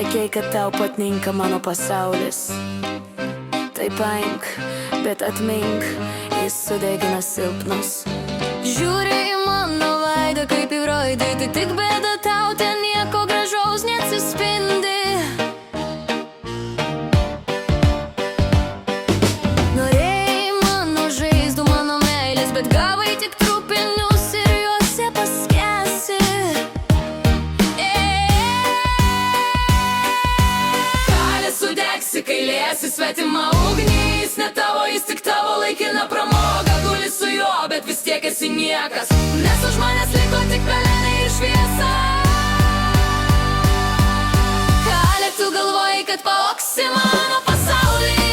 Sakei, kad tau patinka mano pasaulis. Tai paimk, bet atmink, jis sudegina silpnus. Žiūri į mano veidą kaip į veidrodį, tai tik bėda tau, ten nieko gražaus neatsispindi. Norėjai mano žaizdų, mano meilės, bet gavai tik trupinius ir juose paskęsi. Kalė sudegsi, kai liesi svetimą ugnį. Jis ne tavo, jis tik tavo laikina pramoga. Guli su juo, bet vis tiek esi niekas, nes už manęs liko tik pelenai ir šviesa. Kalė, tu galvoji, kad pavoksi mano pasaulį,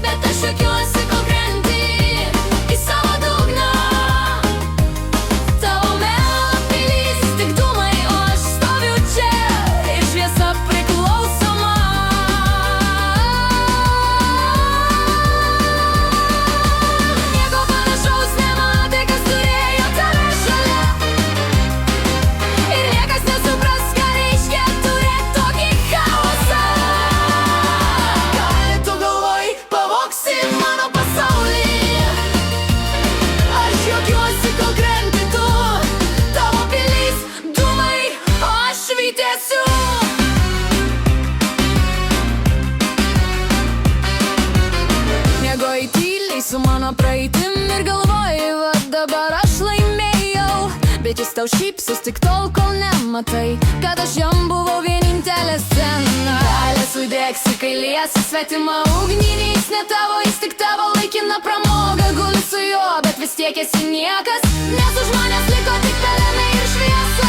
bet aš juokiuosi, kol krenti į savo dugną. Tavo melo pilys tik dūmai, o aš stoviu čia ir šviesa priklausoma. Nieko panašaus nematė, kas turėjo tave šalia, ir niekas nesupras, ką reiškia turėt tokį chaosą. Kalė, tu galvoji, pavoksi mano pasaulį, aš juokiuosi, kol krenti tu. Tavo pilys dūmai, o aš švytėsiu. Miegoji tyliai su mano praeitim ir galvoji, va dabar aš laimėjau, bet jis tau šypsos tik tol, kol nematai, kad aš jam buvau vienintelė scena. Kalė, sudegsi, kai liesi svetimą ugnį. Jis ne tavo, jis tik tavo laikina pramoga. Guli su juo, bet vis tiek esi niekas, nes už manęs liko tik pelenai ir šviesa.